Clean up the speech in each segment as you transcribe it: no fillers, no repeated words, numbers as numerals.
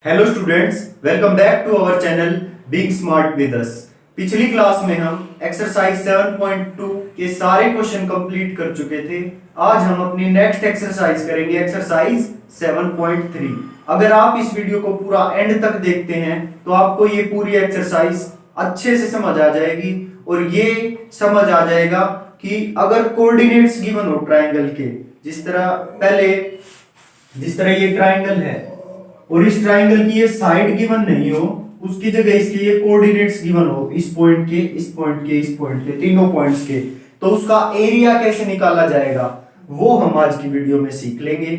Hello students, welcome back to our channel being smart with us. पिछली class में हम exercise 7.2 के सारे क्वेश्चन कंप्लीट कर चुके थे। आज हम अपनी नेक्स्ट एक्सरसाइज करेंगे, एक्सरसाइज 7.3। अगर आप इस वीडियो को पूरा एंड तक देखते हैं तो आपको ये पूरी एक्सरसाइज अच्छे से समझ आ जाएगी और ये समझ आ जाएगा कि अगर कोऑर्डिनेट्स गिवन हो ट्राइंगल के, जिस तरह ये ट्राइंगल है और इस ट्राइंगल की ये साइड गिवन नहीं हो, उसकी जगह इसके ये कोऑर्डिनेट्स गिवन हो, इस पॉइंट के, इस पॉइंट के, इस पॉइंट के, तीनों पॉइंट्स के, तो उसका एरिया कैसे निकाला जाएगा वो हम आज की वीडियो में सीख लेंगे।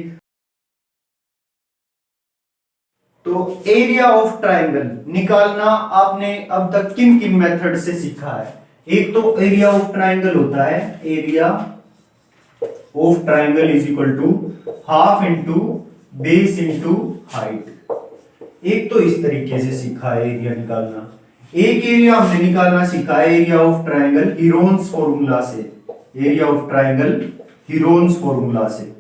तो एरिया ऑफ ट्राइंगल निकालना आपने अब तक किन किन मेथड से सीखा है। एक तो एरिया ऑफ ट्राइंगल होता है, area of triangle is equal to half into base into height. एक तो इस तरीके से सीखा है एरिया निकालना। एक एरिया हमने निकालना सीखा है area of triangle Heron's formula से, area of triangle Heron's formula से।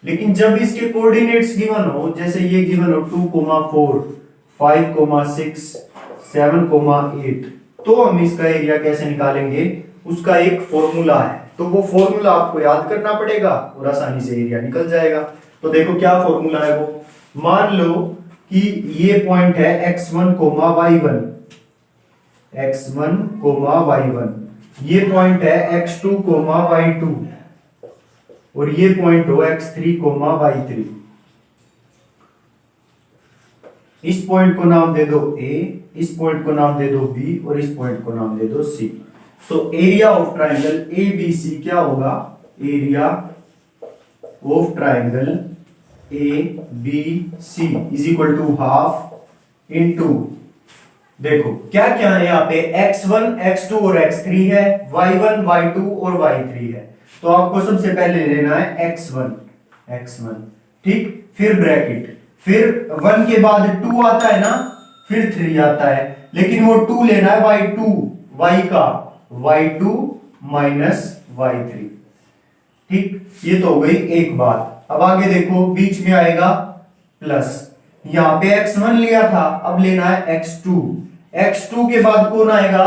लेकिन जब इसके कोऑर्डिनेट्स गिवन हो, जैसे ये गिवन हो 2,4, 5,6, 7,8, तो हम इसका एरिया कैसे निकालेंगे, उसका एक फॉर्मूला है। तो वो फॉर्मूला आपको याद करना पड़ेगा और आसानी से एरिया निकल जाएगा। तो देखो क्या फॉर्मूला है वो। मान लो कि ये पॉइंट है x1, y1, x1, y1, ये पॉइंट है x2, y2 और ये पॉइंट हो x3, y3। इस पॉइंट को नाम दे दो A, इस पॉइंट को नाम दे दो B और इस पॉइंट को नाम दे दो C। So area of triangle ABC क्या होगा, area of triangle ABC is equal to half into, देखो क्या क्या है यहाँ पे, x1, x2 और x3 है, y1, y2 और y3 है। तो आपको सबसे पहले लेना है x1, ठीक, फिर ब्रैकेट, फिर 1 के बाद 2 आता है ना, फिर 3 आता है, लेकिन वो 2 लेना है y2, y का, y2 माइनस y3, ठीक। ये तो हो गई एक बात। अब आगे देखो, बीच में आएगा प्लस, यहां पे x1 लिया था, अब लेना है x2 के बाद कौन आएगा,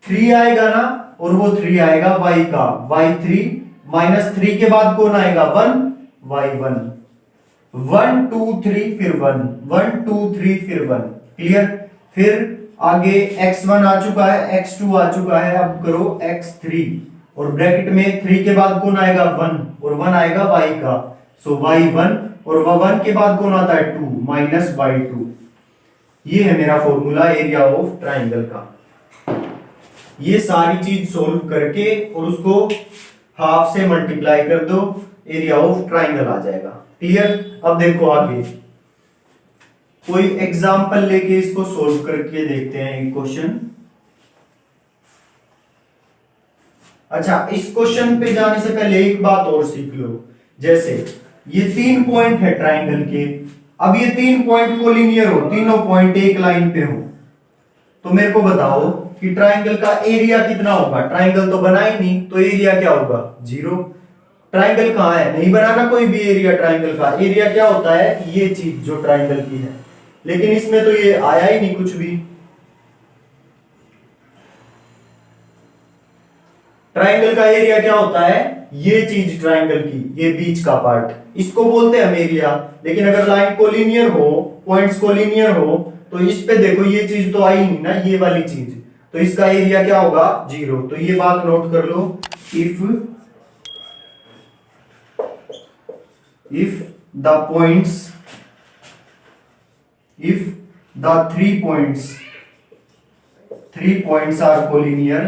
3 आएगा ना, और वो 3 आएगा y का, y3 माइनस 3 के बाद कौन आएगा, 1, y1, 1 2 3 फिर 1, 1 2 3 फिर 1, क्लियर। फिर आगे x1 आ चुका है, x2 आ चुका है, अब करो x3 और ब्रैकेट में 3 के बाद कौन आएगा, 1 और 1 आएगा y का, सो y1 और 1 के बाद कौन आता है, 2 माइनस y2। ये है मेरा फॉर्मूला एरिया ऑफ ट्राइंगल का। ये सारी चीज सोल्व करके और उसको हाफ से मल्टीप्लाई कर दो, एरिया ऑफ ट्राइंगल आ जाएगा, क्लियर। अब देखो आगे कोई एग्जाम्पल लेके इसको सोल्व करके देखते हैं एक क्वेश्चन। अच्छा, इस क्वेश्चन पे जाने से पहले एक बात और सीख लो। जैसे ये 3 पॉइंट है ट्राइंगल के, अब ये 3 पॉइंट कोलिनियर हो, तीनों पॉइंट एक लाइन पे हो, तो मेरे को बताओ कि ट्राइंगल का एरिया कितना होगा। ट्राइंगल तो बना ही नहीं, तो एरिया क्या होगा, 0। ट्राइंगल कहां है, नहीं बनाना कोई भी एरिया। ट्राइंगल का एरिया क्या होता है, ये चीज जो ट्राइंगल की है, लेकिन इसमें तो ये आया ही नहीं कुछ भी। ट्राइंगल का एरिया क्या होता है, ये चीज ट्राइंगल की, ये बीच का पार्ट, इसको बोलते हैं हम एरिया। लेकिन अगर लाइन कोलिनियर हो, पॉइंट्स कोलिनियर हो, तो इस पे देखो ये चीज तो आई नहीं ना, ये वाली चीज, तो इसका एरिया क्या होगा, 0। तो ये बात नोट कर लो, if the points, if the 3 points are collinear,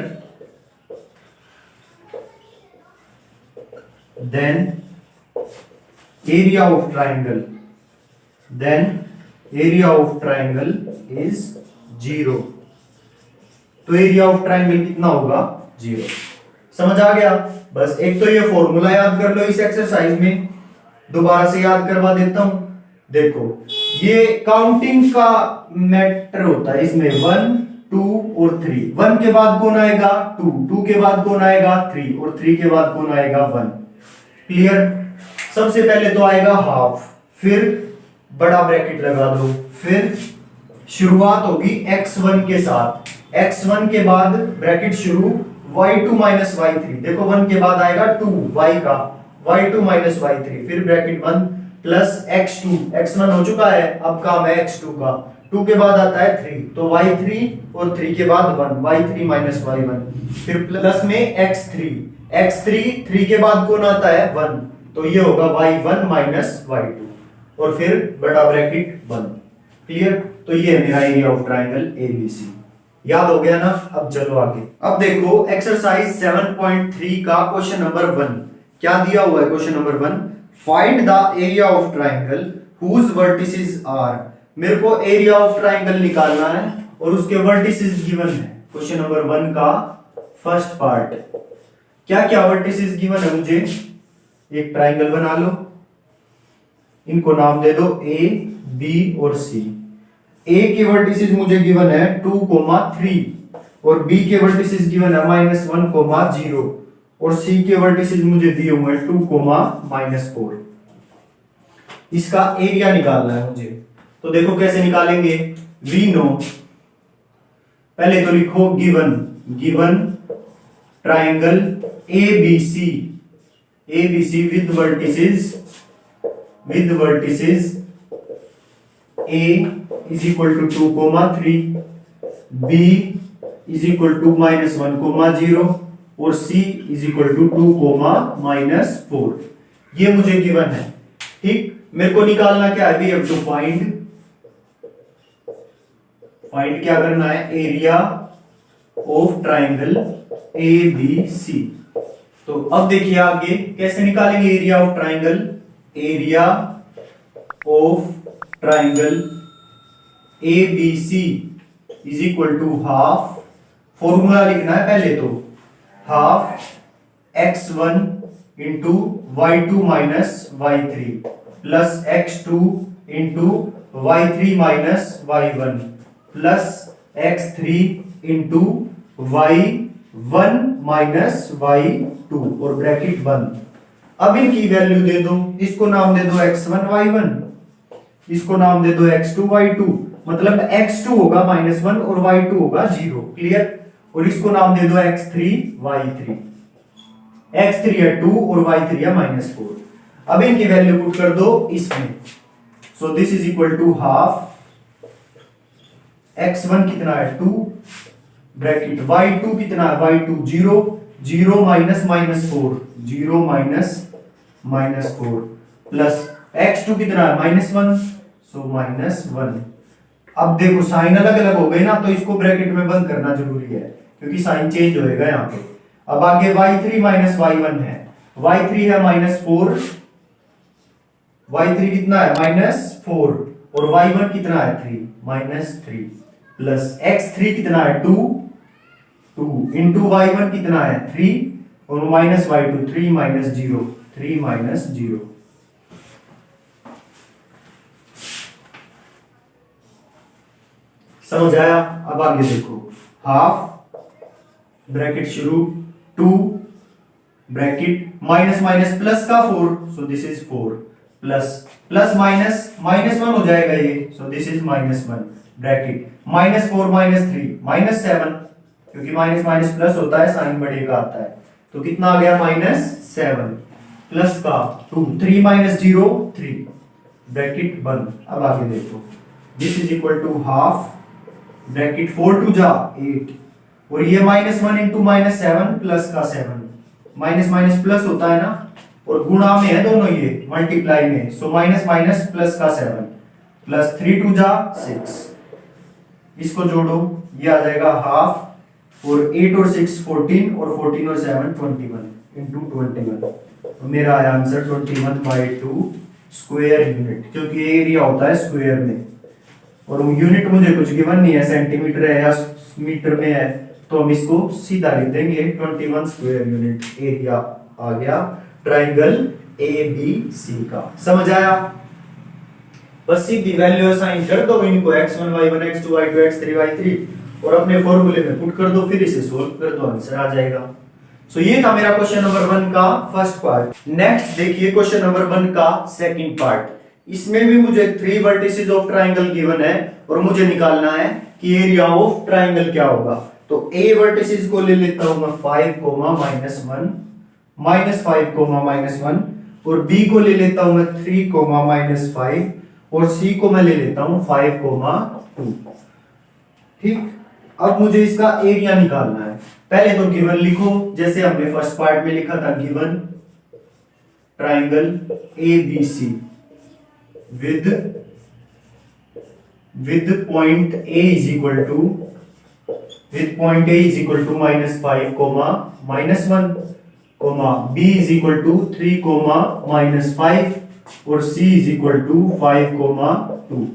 then area of triangle is 0। तो एरिया ऑफ ट्राइंगल कितना होगा, 0। समझ आ गया। बस एक तो ये फॉर्मूला याद कर लो इस एक्सरसाइज में, दोबारा से याद करवा देता हूं। देखो ये काउंटिंग का मैटर होता है इसमें, 1 2 और 3, 1 के बाद कौन आएगा, 2 के बाद कौन आएगा, 3 और 3 के बाद कौन आएगा, 1, क्लियर। सबसे पहले तो आएगा हाफ, फिर बड़ा ब्रैकेट लगा दो, फिर शुरुआत होगी x1 के साथ, x1 के बाद ब्रैकेट शुरू y2 माइनस y3, देखो 1 के बाद आएगा 2 y का, y2 माइनस y3, फिर ब्रैकेट बंद प्लस x2, x1 हो चुका है, अब काम है x2 का, 2 के बाद आता है 3, तो y3 और 3 के बाद 1, y3 माइनस y1, फिर प्लस में x3, 3 के बाद कौन आता है 1, तो ये होगा y1 माइनस y2 और फिर बड़ा ब्रैकेट बंद। क्लियर? तो ये है मेरा एरिया ऑफ ट्राइंगल एबीसी। याद हो गया ना? अब चलो आगे। अब देखो एक्सरसाइज 7.3 का क्वेश्चन नंबर 1 क्या दिया हुआ है। Question number 1, find the area of triangle whose vertices are. मेरे को एरिया ऑफ ट्राइंगल निकालना है और उसके वर्टिसेस गिवन है। क्वेश्चन नंबर 1 का फर्स्ट पार्ट, क्या क्या वर्टिसेस गिवन है मुझे। एक ट्राइंगल बना लो, इनको नाम दे दो ए, बी और सी। ए के वर्टिसेस मुझे गिवन है 2, 3 और बी के वर्टिसेस गिवन है -1, 0 और सी के वर्टिसेस मुझे दिए हुए हैं 2, -4। इसका एरिया निकालना है मुझे, तो देखो कैसे निकालेंगे। वी नो, पहले तो लिखो given triangle ABC with vertices A is equal to 2, 3, B is equal to -1, 0 और C is equal to 2, -4। ये मुझे गिवन है। ठीक, मेरे को निकालना क्या है, वी हैव टू फाइंड क्या करना है, एरिया ऑफ ट्राइंगल ABC। तो अब देखिए आगे कैसे निकालेंगे area of triangle. Area of triangle ABC is equal to half, formula लिखना है पहले तो, half x1 into y2 minus y3 plus x2 into y3 minus y1 plus x3 into y1 minus y2 और ब्रैकेट बंद। अब इनकी value दे दो, इसको नाम दे दो x1 y1, इसको नाम दे दो x2 y2, मतलब x2 होगा -1 और y2 होगा 0। क्लियर? और इसको नाम दे दो x3 y3, x3 है 2 और y3 है -4। अब इनकी वैल्यू पुट कर दो इसमें, so this is equal to half x1 कितना है 2 ब्रैकेट, y2 कितना है y2 0, 0 minus -4, 0 minus -4 plus x2 कितना है -1, सो -1। अब देखो साइन अलग अलग हो गए ना, तो इसको ब्रैकेट में बंद करना जरूरी है क्योंकि साइन चेंज होएगा यहाँ पे। अब आगे y3 माइनस y1 है, y3 है -4, y3 कितना है -4 और y1 कितना है 3 प्लस x3 कितना है 2 इंटू y1 कितना है 3 और माइनस y2 3 -0। समझ आया? अब आगे देखो, हाफ ब्रैकेट शुरू 2 ब्रैकेट माइनस माइनस प्लस का 4, सो दिस इज 4 प्लस -1 हो जाएगा ये, सो दिस इज -1 ब्रैकेट -4 -3 -7, क्योंकि माइनस प्लस होता है साइन बड़े का आता है, तो कितना आ गया -7 प्लस का 2 3 -0 3 ब्रैकेट बंद। अब आगे देखो, this is equal to half bracket 4 2 जा 8 और ये -1 इंटू -7 प्लस का 7, माइनस प्लस होता है ना, और गुणा में है दोनों, ये मल्टीप्लाई में, सो माइनस प्लस का 7 प्लस 3 2 जा 6, इसको जोड़ो ये आ जाएगा हाफ, और 8 और 6 14 और 14 और 7 21 इंटू 21, तो मेरा आया आंसर 21/2 स्क्वायर यूनिट, क्योंकि एरिया होता है स्क्वायर में और यूनिट मुझे कुछ गिवन नहीं है, सेंटीमीटर है या मीटर में है, तो हम इसको सीधा लिख देंगे 21 स्क्वायर यूनिट एरिया आ गया ट्राइंगल ABC का। समझ आया? बस सीधी वैल्यू असाइन कर दो इनको, x1 y1 x2 y2 x3 y3 और अपने फॉर्मूले में पुट कर दो, फिर इसे सोल्व कर दो, आंसर आ जाएगा। सो ये था मेरा क्वेश्चन नंबर 1 का फर्स्ट पार्ट। नेक्स्ट देखिए क्वेश्चन नंबर 1 का सेकंड पार्ट। इसमें भी मुझे 3 वर्टिसेस ऑफ ट्राइंगल गिवन है और मुझे निकालना है कि एरिया ऑफ ट्राइंगल क्या होगा। तो ए वर्टिसेस को ले लेता हूं मैं 5, -1, -5, -1 और बी को ले लेता हूं मैं 3, -5 और सी को मैं ले लेता हूं 5, 2। ठीक, अब मुझे इसका एरिया निकालना है। पहले तो गिवन लिखो जैसे हमने फर्स्ट पार्ट में लिखा था, given triangle ABC with point A is equal to -5, -1, B is equal to 3, -5 और C is equal to 5, 2।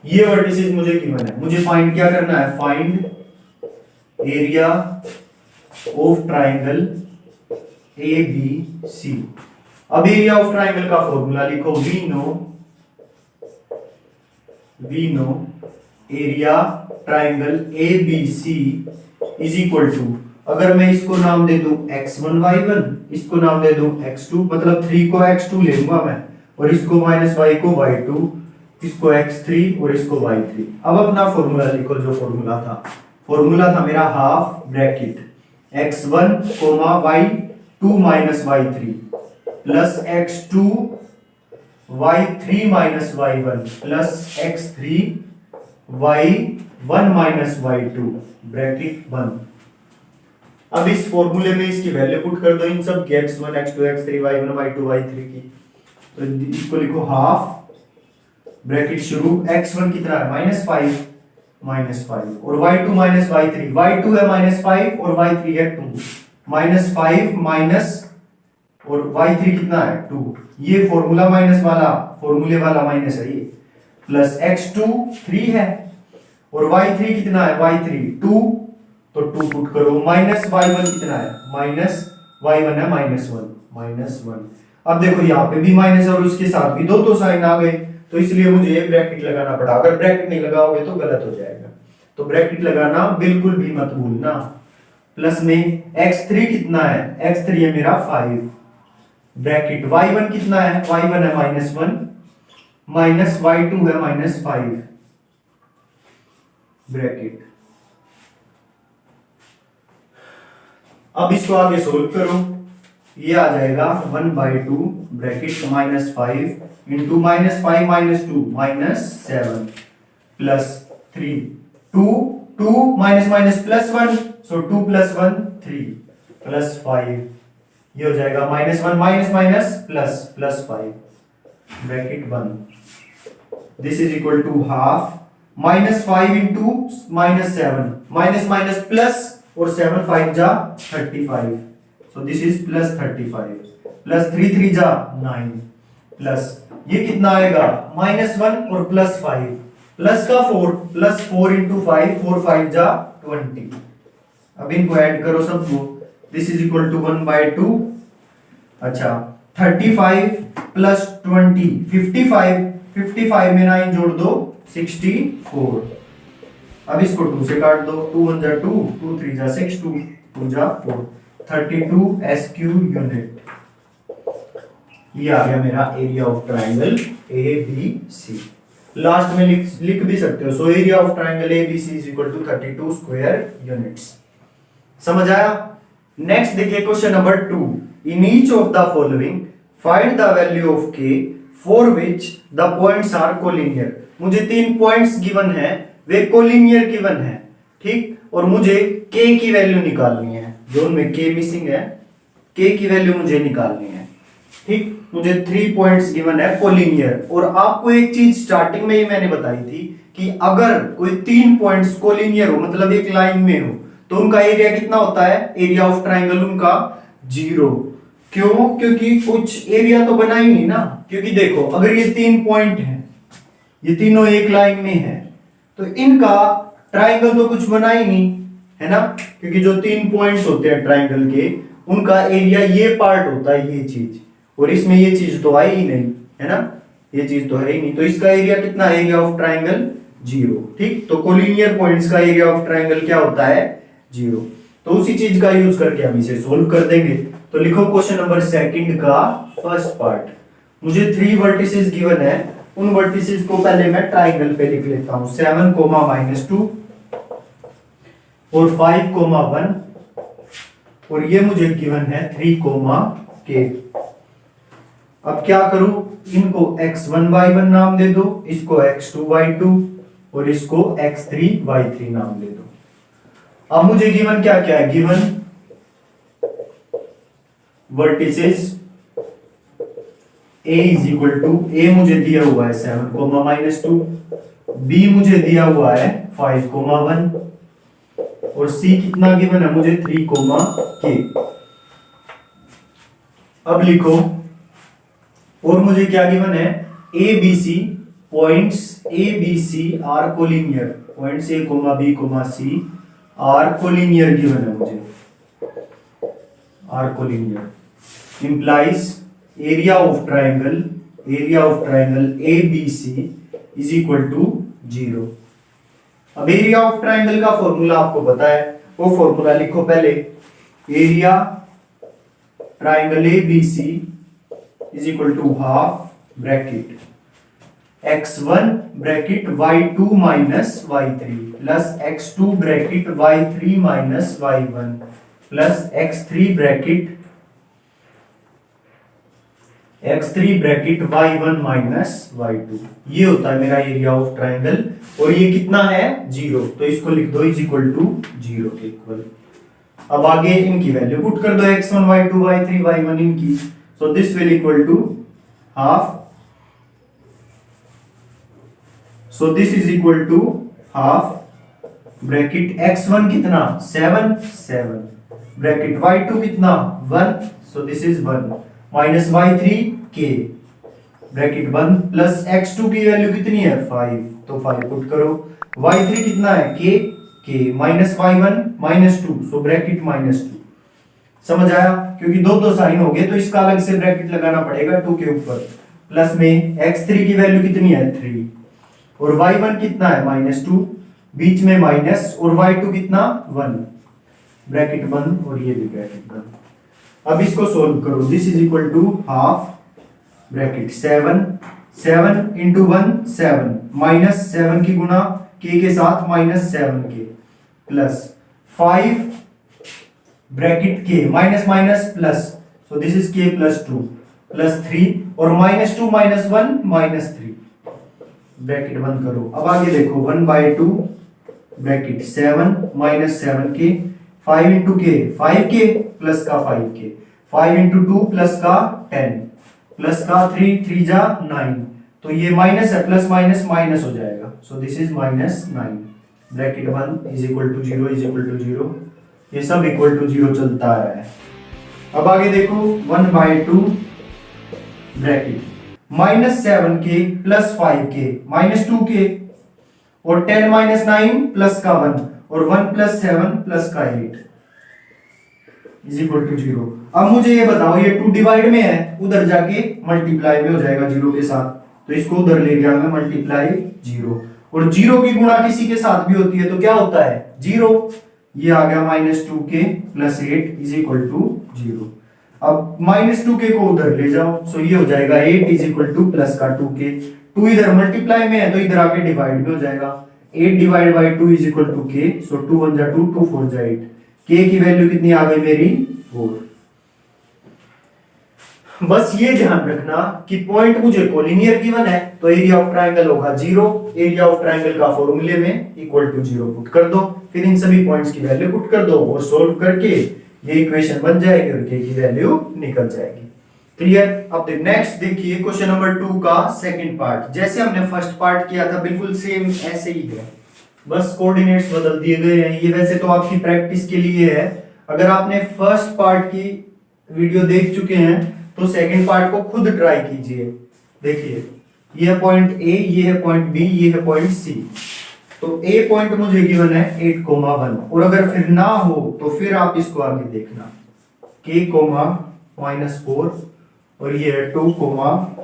ये वर्टिसेस मुझे गिवन है। मुझे फाइंड क्या करना है? Find area of triangle ABC। अब एरिया ऑफ ट्राइंगल का फॉर्मूला लिखो, we know area triangle ABC is equal to, अगर मैं इसको नाम दे दूं x1 y1, इसको नाम दे दूं x2, मतलब 3 को x2 ले लूंगा मैं और इसको -y को y2, इसको x3 और इसको y3। अब अपना फॉर्मूला लिखो, जो फॉर्मूला था मेरा half bracket x1, y2 y3 plus x2 y3 y1 plus x3 y1 y2 bracket बंद। अब इस फॉर्मूले में इसकी वैल्यू पुट कर दो, इन सब की x1 x2 x3 y1 y2 y3 की। तो इसको लिखो हाफ ब्रैकेट शुरू, x1 कितना है? -5 और y2 -y3, y2 है -5 और y3 है 2, -5 माइनस और y3 कितना है? 2। ये फॉर्मूला माइनस वाला, फॉर्मूले वाला माइनस है ये, प्लस x2 3 है और y3 कितना है? y3 2, तो 2 पुट करो, माइनस y1 कितना है? y1 है -1। अब देखो यहाँ पे भी माइनस और उसके साथ भी दो साइन आ गए, तो इसलिए मुझे ये ब्रैकेट लगाना पड़ा। अगर ब्रैकेट नहीं लगाओगे तो गलत हो जाएगा, तो ब्रैकेट लगाना बिल्कुल भी मत भूलना। प्लस में x3 कितना है? x3 है मेरा 5 ब्रैकेट, y1 कितना है? y1 है -1 माइनस y2 है -5 ब्रैकेट। अब इसको आगे सोल्व करो, ये आ जाएगा 1/2 bracket -5 into -5 -2 -7 plus 3 2 minus plus 1, so 2 + 1 3 plus 5, ये हो जाएगा -1 माइनस प्लस 5 ब्रैकेट बंद। This is equal to half -5 into -7 minus plus और 7 5 जा 35, सो दिस इज +35 प्लस 3 3 जा 9 प्लस ये कितना आएगा? -1 और +5 प्लस का 4 प्लस 4 इंटू 5 4 5 जा 20। अब इनको ऐड करो सबको, दिस इज इक्वल टू 1/2। अच्छा 35 प्लस 20 55 में 9 जोड़ दो 64। अब इसको 2 से काट दो, 2 1 जा 2 2 3 जा 6 2 जा 4 32 SQ यूनिट। ये आ गया मेरा area of triangle ABC। Last में लिख भी सकते हो, so area of triangle ABC is equal to 32 square units. समझ आया? नेक्स्ट देखिए question number 2। In each of the following find the value of k for which the points are collinear. मुझे 3 points given है, वे collinear given है, ठीक, और मुझे k की वैल्यू निकालनी है। जो उनमें k मिसिंग है, k की वैल्यू मुझे निकालनी है, ठीक। मुझे 3 पॉइंट्स गिवन है कोलिनियर, और आपको एक चीज स्टार्टिंग में ही मैंने बताई थी कि अगर कोई 3 पॉइंट्स कोलिनियर हो, मतलब एक लाइन में हो, तो उनका एरिया कितना होता है? एरिया ऑफ ट्राइंगल उनका 0। क्यों? क्योंकि कुछ एरिया तो बना ही नहीं ना। क्योंकि देखो अगर ये 3 पॉइंट हैं, ये तीनों एक लाइन में है, तो इनका ट्राइंगल तो कुछ बना ही नहीं है ना, क्योंकि जो 3 पॉइंट्स होते हैं ट्राइंगल के, उनका एरिया ये पार्ट होता है, ये चीज, और इसमें ये चीज तो आई ही नहीं है ना, ये चीज तो है ही नहीं, तो इसका एरिया कितना? एरिया ऑफ ट्राइंगल 0, ठीक। तो कोलिनियर पॉइंट्स का एरिया ऑफ ट्राइंगल क्या होता है? 0। तो उसी चीज का यूज करके हम इसे सोल्व कर देंगे। तो लिखो क्वेश्चन नंबर सेकंड का फर्स्ट पार्ट। मुझे 3 वर्टिसेस गिवन है, उन वर्टिसेस को पहले मैं ट्राइंगल पे लिख लेता हूं। 7, -2 और 5, 1 और ये मुझे गिवन है 3, k। अब क्या करूं, इनको x1 y1 नाम दे दो, इसको x2 y2 और इसको x3 y3 नाम दे दो। अब मुझे गिवन क्या क्या है, given vertices a is equal to, a मुझे दिया हुआ है 7, -2, b मुझे दिया हुआ है 5, 1 और c कितना गिवन है मुझे 3, k। अब लिखो, और मुझे क्या गिवन है, A B C points, A B C are collinear, points A, B, C are collinear given है मुझे, are collinear implies area of triangle A B C is equal to 0। अब एरिया ऑफ ट्राइंगल का formula आपको पता है, वो formula लिखो पहले। Area triangle A B C is equal to half bracket x1 bracket y2 minus y3 plus x2 bracket y3 minus y1 plus x3 bracket y1 minus y2। ये होता है मेरा एरिया ऑफ ट्राइंगल, और ये कितना है 0, तो इसको लिख दो इज इक्वल टू 0 के इक्वल। अब आगे इनकी वैल्यू पुट कर दो, x1 y2 y3 y1 इनकी, so this will equal to half, so this is equal to half bracket x1 कितना 7 ब्रैकेट y2 कितना 1, so this is 1 minus y3 k bracket 1 plus x2 की value कितनी है 5, तो 5 put करो, y3 कितना है k minus y1 -2, so bracket -2। समझ आया, क्योंकि दो साइन हो गए तो इसका अलग से ब्रैकेट लगाना पड़ेगा 2 के ऊपर। प्लस में x3 की वैल्यू कितनी है 3 और y1 कितना है -2, बीच में माइनस, और y2 कितना 1, ब्रैकेट बंद और ये भी ब्रैकेट बंद। अब इसको सोल्व करो, this is equal to half bracket 7 into 1 7 minus 7 की गुणा k के साथ -7 के plus 5 bracket k minus minus plus, so this is k plus 2 plus 3 और -2 -1 -3 ब्रैकेट बंद करो। अब आगे देखो 1/2 ब्रैकेट 7 -7 के 5 इंटू k 5k प्लस का 5k 5 इंटू 2 प्लस का 10 प्लस का 3 जा 9, तो ये माइनस है, प्लस माइनस माइनस हो जाएगा, so this is -9 bracket 1 is equal to 0 is equal to 0, ये सब इक्वल टू 0 चलता आ रहा है। अब आगे देखो 1/2 bracket -7k plus 5k -2k और 10 -9 प्लस का 1 और 1 प्लस 7 प्लस का 8 इज इक्वल टू 0। अब मुझे ये बताओ, ये 2 डिवाइड में है, उधर जाके मल्टीप्लाई में हो जाएगा 0 के साथ, तो इसको उधर ले गया मैं मल्टीप्लाई 0, और 0 की गुणा किसी के साथ भी होती है तो क्या होता है 0, ये आ गया -2k plus 8 is equal to 0। अब -2k को उधर ले जाओ, सो ये हो जाएगा 8 इज इक्वल टू प्लस का 2k, 2 इधर मल्टीप्लाई में है तो इधर आके डिवाइड में हो जाएगा, 8 divide by 2 is equal to k, so 2 1 जा 2 2 4 जा 8, k की वैल्यू कितनी आ गई मेरी 4। बस ये ध्यान रखना कि पॉइंट मुझे कोलिनियर गिवन है तो एरिया ऑफ ट्रायंगल होगा 0, एरिया ऑफ ट्रायंगल का फॉर्मूले में इक्वल टू 0 पुट कर दो, फिर इन सभी पॉइंट्स की वैल्यू पुट कर दो और सोल्व करके ये इक्वेशन बन जाएगी और k की वैल्यू निकल जाएगी। क्लियर। अब नेक्स्ट देखिए क्वेश्चन नंबर 2 का सेकंड पार्ट। जैसे हमने फर्स्ट पार्ट किया था बिल्कुल सेम ऐसे ही है, बस कोऑर्डिनेट्स बदल दिए गए हैं। ये वैसे तो आपकी प्रैक्टिस के लिए है, अगर आपने फर्स्ट पार्ट की वीडियो देख चुके हैं तो सेकंड पार्ट को खुद ट्राई कीजिए। देखिए ये है पॉइंट ए, ये है पॉइंट बी, ये है पॉइंट सी। तो ए पॉइंट मुझे गिवन है 8,1 और अगर फिर ना हो तो फिर आप इसको आगे देखना k, -4 और ये है 2,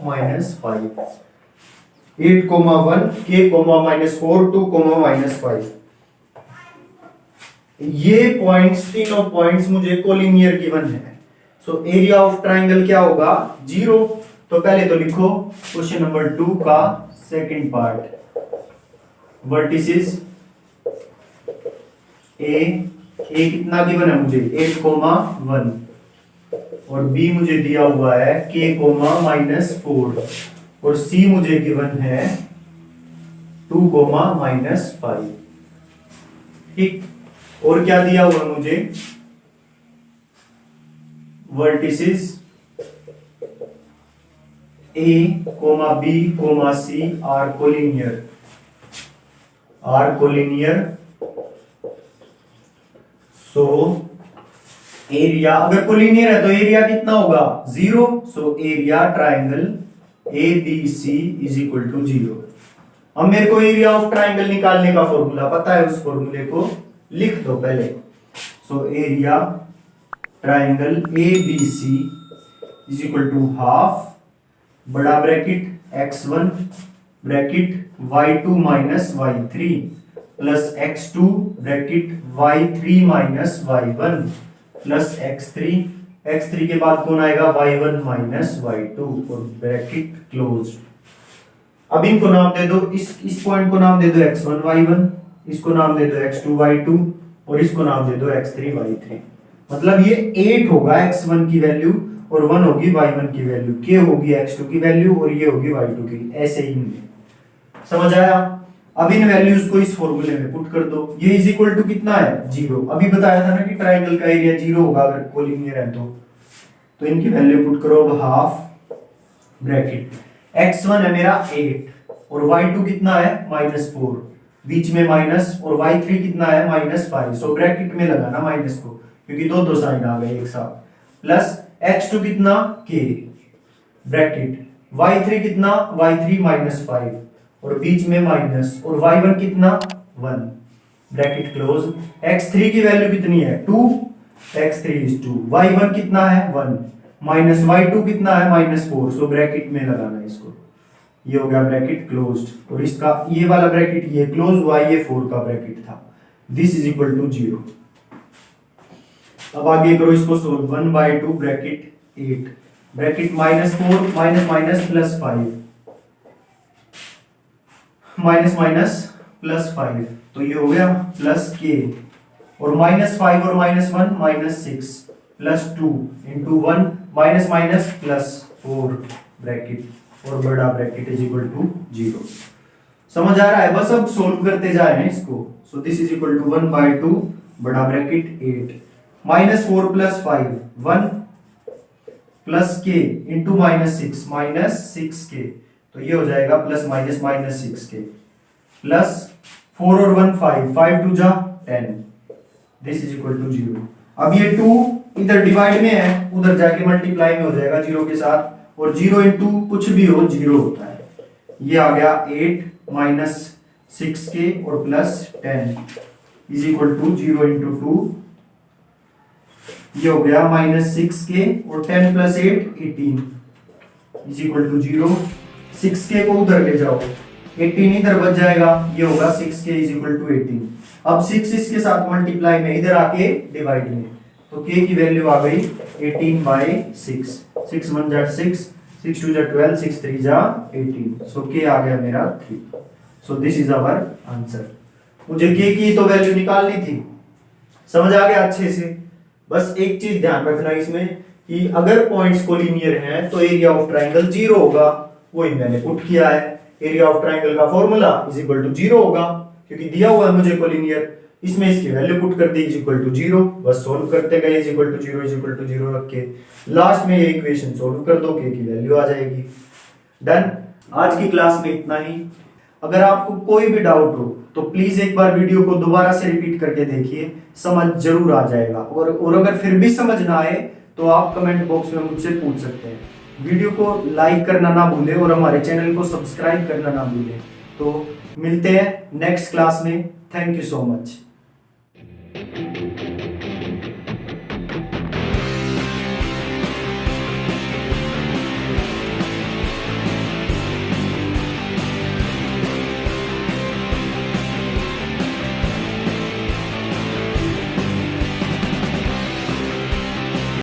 -5। 8,1 k, -4 2, -5 ये पॉइंट्स, तीनों पॉइंट्स मुझे कोलिनियर गिवन है। सो एरिया ऑफ ट्राइंगल क्या होगा? 0। तो पहले तो लिखो क्वेश्चन नंबर 2 का सेकंड पार्ट, वर्टिसेस ए कितना गिवन है मुझे? 8,1 और बी मुझे दिया हुआ है k, -4 और सी मुझे गिवन है 2, -5। ठीक, और क्या दिया हुआ मुझे? Vertices A, B, C are collinear. So area, अगर कोलिनियर है तो एरिया कितना होगा? 0। So area triangle ABC is equal to 0। अब मेरे को एरिया ऑफ ट्राइंगल निकालने का फॉर्मूला पता है, उस फॉर्मूले को लिख दो पहले। So area triangle ABC is equal to half, बड़ा bracket x1 bracket y2 minus y3 plus x2 bracket y3 minus y1 plus x3 के बाद कौन आएगा? y1 माइनस y2 और ब्रैकेट क्लोज। अब इनको नाम दे दो, इस पॉइंट को नाम दे दो x1 y1, इसको नाम दे दो x2 y2 और इसको नाम दे दो x3 y3। मतलब ये 8 होगा x1 की वैल्यू और 1 होगी y1 की वैल्यू, k होगी x2 की वैल्यू और ये होगी y2 की। ऐसे ही समझ आया? अब इन वैल्यूज को इस फॉर्मूले में पुट कर दो। ये इज इक्वल टू कितना है? 0। अभी बताया था ना कि ट्राइंगल का एरिया 0 होगा अगर कोलिनियर है तो इनकी वैल्यू पुट करो। अब हाफ ब्रैकेट x1 है मेरा 8 और y2 कितना है? -4, बीच में माइनस, और y3 कितना है? -5। सो ब्रैकेट में लगाना माइनस को क्योंकि दो साइन आ गए एक साथ, प्लस x2 कितना? k ब्रैकेट y3 कितना? y3 -5 और बीच में माइनस, और y1 कितना? 1 ब्रैकेट क्लोज। x3 की वैल्यू कितनी है? 2, x3 इज 2। y1 कितना है? 1 माइनस y2 कितना है? -4। सो ब्रैकेट में लगाना इसको। ये हो गया ब्रैकेट क्लोज्ड और इसका ये वाला ब्रैकेट ये क्लोज हुआ, ये 4 का ब्रैकेट था। This is equal to 0। अब आगे करो इसको solve. 1/2 bracket 8 bracket -4 minus plus 5 -5 तो ये हो गया प्लस k और -5 और -1 -6 plus 2 into 1 minus plus 4 bracket और बड़ा ब्रैकेट इज इक्वल टू 0। समझ आ रहा है? बस अब सोल्व करते जा रहे हैं इसको। So this is equal to 1/2 बड़ा bracket 8 -4 plus 5 1 plus k into -6 तो ये हो जाएगा प्लस -6k प्लस 4 और 1 5 2 जा 10। This is equal to 0। अब ये 2 इधर डिवाइड में है, उधर जाके मल्टीप्लाई में हो जाएगा 0 के साथ, और 0 इंटू कुछ भी हो 0 होता है। ये आ गया 8 -6k और plus 10 is equal to 0 into 2। ये हो गया -6k और 10 plus 8 18 is equal to 0। 6k को उधर ले जाओ, 18 इधर बच जाएगा, ये होगा 6k इज इक्वल टू 18। अब 6 इसके साथ मल्टीप्लाई में, इधर आके डिवाइड में, तो k की वैल्यू आ गई 18/6। 6 1 जा 6, 6 2 जा 12, 6 3 जा 18। सो k आ गया मेरा 3। So this is our answer. मुझे k की तो वैल्यू निकालनी थी। समझ आ गया अच्छे से? बस एक चीज ध्यान रखना इसमें कि अगर पॉइंट्स कोलिनियर हैं तो एरिया ऑफ ट्राइंगल 0 होगा। वही मैंने पुट किया है। एरिया ऑफ ट्राइंगल का फॉर्मूला इज इक्वल टू 0 होगा क्योंकि दिया हुआ है मुझे कोलिनियर। इसमें इसकी वैल्यू पुट कर दी इज इक्वल टू 0। बस सोल्व करते गए इज इक्वल टू 0 रख के लास्ट में ये इक्वेशन सोल्व कर दो, k की वैल्यू आ जाएगी। डन। आज की क्लास में इतना ही। अगर आपको कोई भी डाउट हो तो प्लीज एक बार वीडियो को दोबारा से रिपीट करके देखिए, समझ जरूर आ जाएगा। और अगर फिर भी समझ ना आए तो आप कमेंट बॉक्स में मुझसे पूछ सकते हैं। वीडियो को लाइक करना ना भूलें और हमारे चैनल को सब्सक्राइब करना ना भूलें। तो मिलते हैं नेक्स्ट क्लास में। Thank you so much.